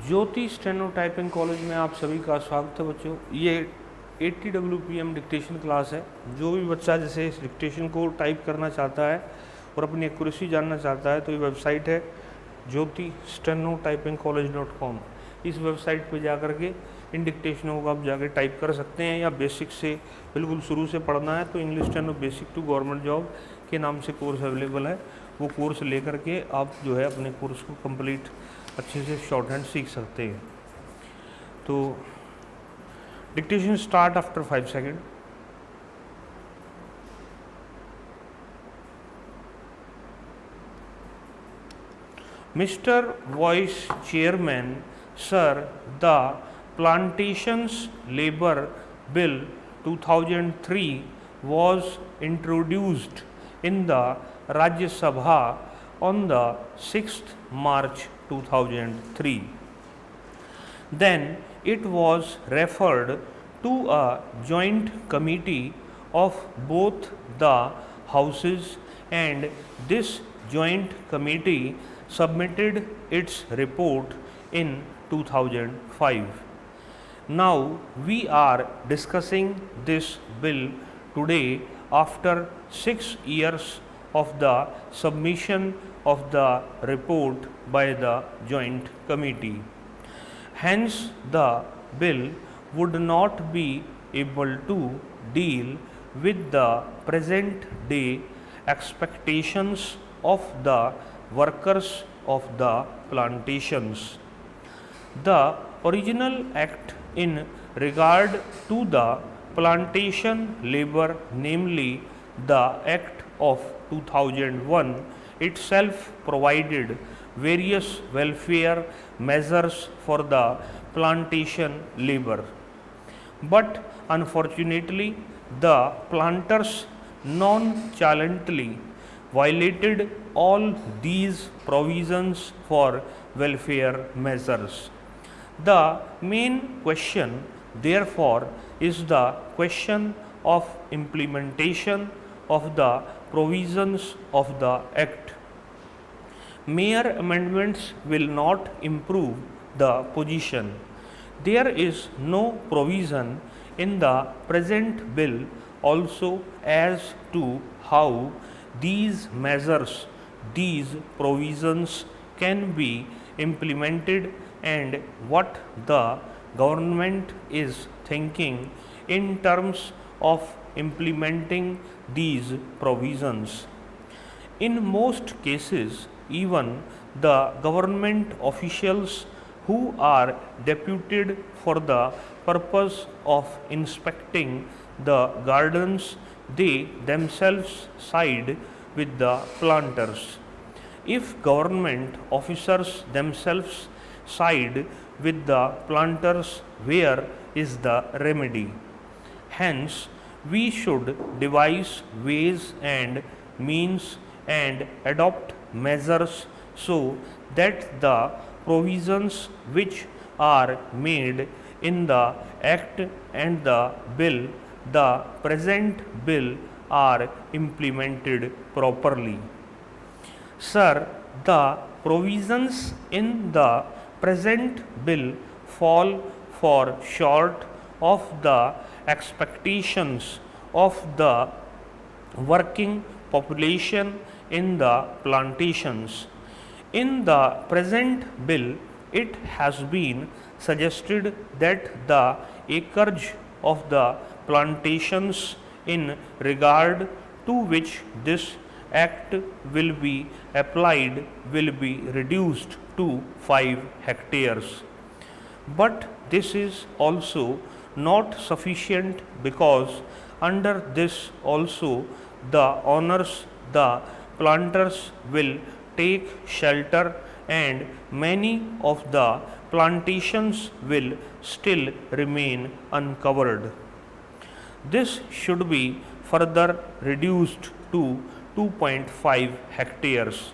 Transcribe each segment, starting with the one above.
ज्योति steno typing college में आप सभी का स्वागत है बच्चों। ये 80 WPM डिक्टेशन क्लास है। जो भी बच्चा जैसे इस डिक्टेशन को टाइप करना चाहता है और अपनी एक्यूरेसी जानना चाहता है तो ये वेबसाइट है ज्योति स्टेनो टाइपिंग कॉलेज.com। इस वेबसाइट पे जा कर के इन डिक्टेशनों को आप जाके टाइप कर सकते हैं, या बेसिक से बिल्कुल शुरू से पढ़ना है तो English steno basic to government job के नाम से कोर्स अवेलेबल है। वो कोर्स लेकर के आप जो है अपने कोर्स को कंप्लीट अच्छे से शॉर्ट हैंड सीख सकते हैं। तो dictation start after 5 second. Mr. Vice Chairman, Sir, the Plantations Labour Bill 2003 was introduced in the Rajya Sabha on the 6th March 2003. Then it was referred to a joint committee of both the houses, and this joint committee submitted its report in 2005. Now we are discussing this bill today after 6 years of the submission of the report by the joint committee. Hence, the bill would not be able to deal with the present day expectations of the workers of the plantations. The original act in regard to the plantation labor, namely the Act of 2001, itself provided various welfare measures for the plantation labor. But unfortunately, the planters nonchalantly violated all these provisions for welfare measures. The main question, therefore, is the question of implementation of the provisions of the Act. Mere amendments will not improve the position. There is no provision in the present bill also as to how these measures, these provisions can be implemented, and what the government is thinking in terms of implementing these provisions. In most cases, even the government officials who are deputed for the purpose of inspecting the gardens, they themselves side with the planters. If government officers themselves side with the planters, where is the remedy? Hence, we should devise ways and means and adopt measures so that the provisions which are made in the Act and the bill, the present bill, are implemented properly. Sir, the provisions in the present bill fall for short of the expectations of the working population in the plantations. In the present bill, it has been suggested that the acreage of the plantations in regard to which this act will be applied will be reduced to 5 hectares. But this is also not sufficient, because under this also the owners, the planters, will take shelter, and many of the plantations will still remain uncovered. This should be further reduced to 2.5 hectares.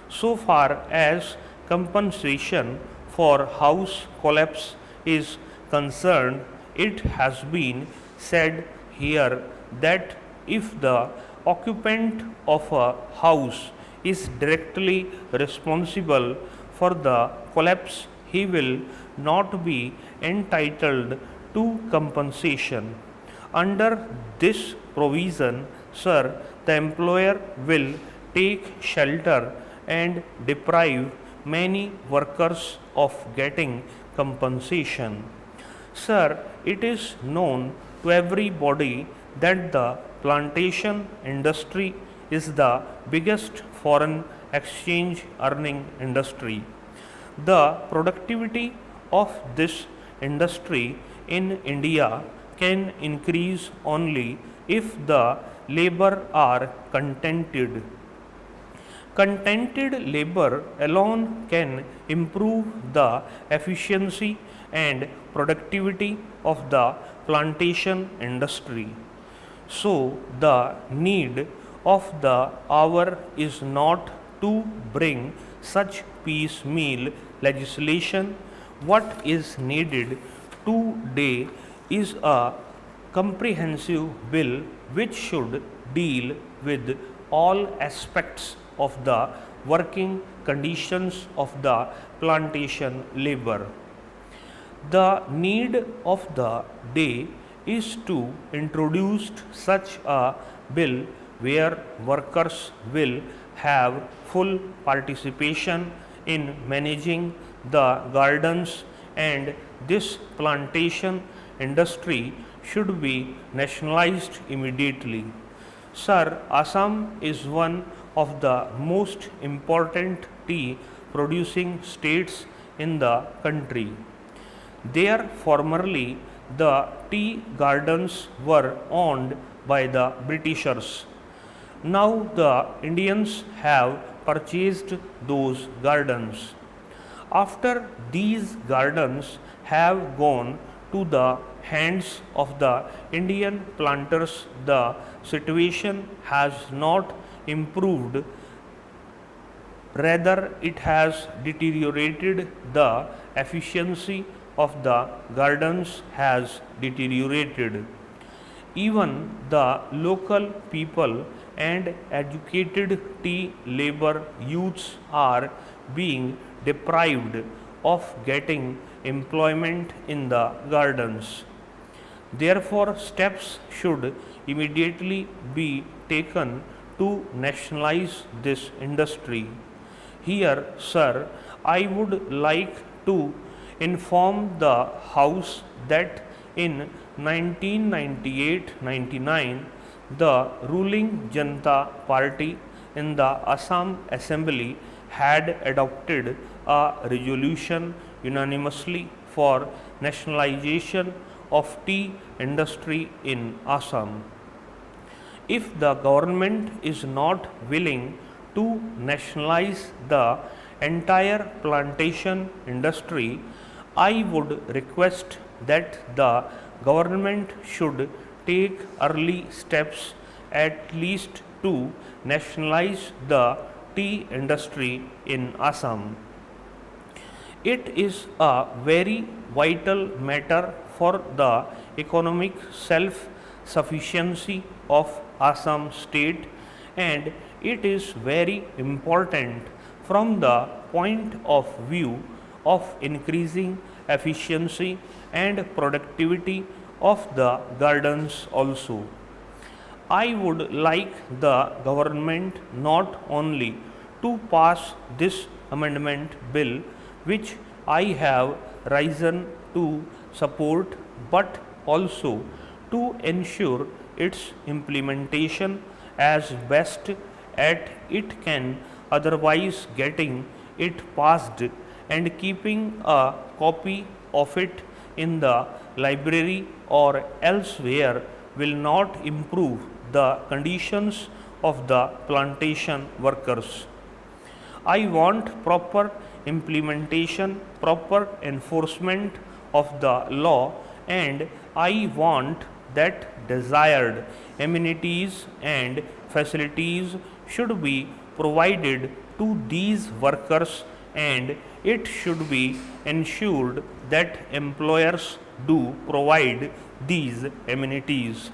So far as compensation for house collapse is concerned, it has been said here that if the occupant of a house is directly responsible for the collapse, he will not be entitled to compensation. Under this provision, sir, the employer will take shelter and deprive many workers of getting compensation. Sir, it is known to everybody that the plantation industry is the biggest foreign exchange earning industry. The productivity of this industry in India can increase only if the labor are contented. Contented labor alone can improve the efficiency and productivity of the plantation industry. So, the need of the hour is not to bring such piecemeal legislation. What is needed today is a comprehensive bill which should deal with all aspects of the working conditions of the plantation labor. The need of the day is to introduce such a bill where workers will have full participation in managing the gardens, and this plantation industry should be nationalized immediately. Sir, Assam is one of the most important tea producing states in the country. There formerly the tea gardens were owned by the Britishers. Now the Indians have purchased those gardens. After these gardens have gone to the hands of the Indian planters, the situation has not improved, rather it has deteriorated. The efficiency of the gardens has deteriorated. Even the local people and educated tea labor youths are being deprived of getting employment in the gardens. Therefore, steps should immediately be taken to nationalize this industry. Here, sir, I would like to inform the House that in 1998-99, the ruling Janata Party in the Assam Assembly had adopted a resolution unanimously for nationalization of tea industry in Assam. If the government is not willing to nationalize the entire plantation industry, I would request that the government should take early steps at least to nationalize the tea industry in Assam. It is a very vital matter for the economic self-sufficiency of Assam state, and it is very important from the point of view of increasing efficiency and productivity of the gardens also. I would like the government not only to pass this amendment bill, which I have risen to support, but also to ensure its implementation as best as it can, otherwise getting it passed and keeping a copy of it in the library or elsewhere will not improve the conditions of the plantation workers. I want proper implementation, proper enforcement of the law, and I want that desired amenities and facilities should be provided to these workers, and it should be ensured that employers do provide these amenities.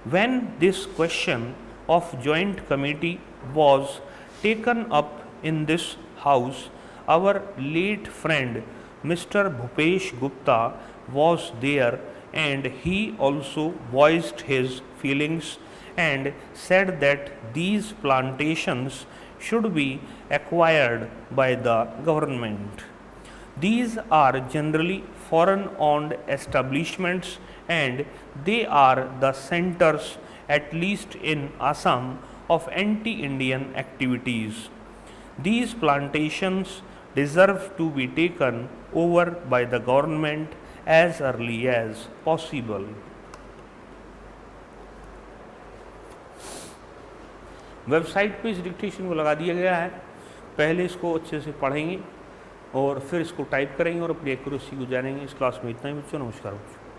When this question of joint committee was taken up in this house, our late friend Mr. Bhupesh Gupta was there and he also voiced his feelings and said that these plantations should be acquired by the government. These are generally foreign owned establishments and they are the centers, at least in Assam, of anti Indian activities. These plantations deserve to be taken over by the government as early as possible. Website पे इस dictation को लगा दिया गया है, पहले इसको अच्छे से पढ़ेंगे और फिर इसको टाइप करेंगे और अपनी एक्यूरेसी को जानेंगे। इस क्लास में इतना ही बच्चों, नमस्कार बच्चों।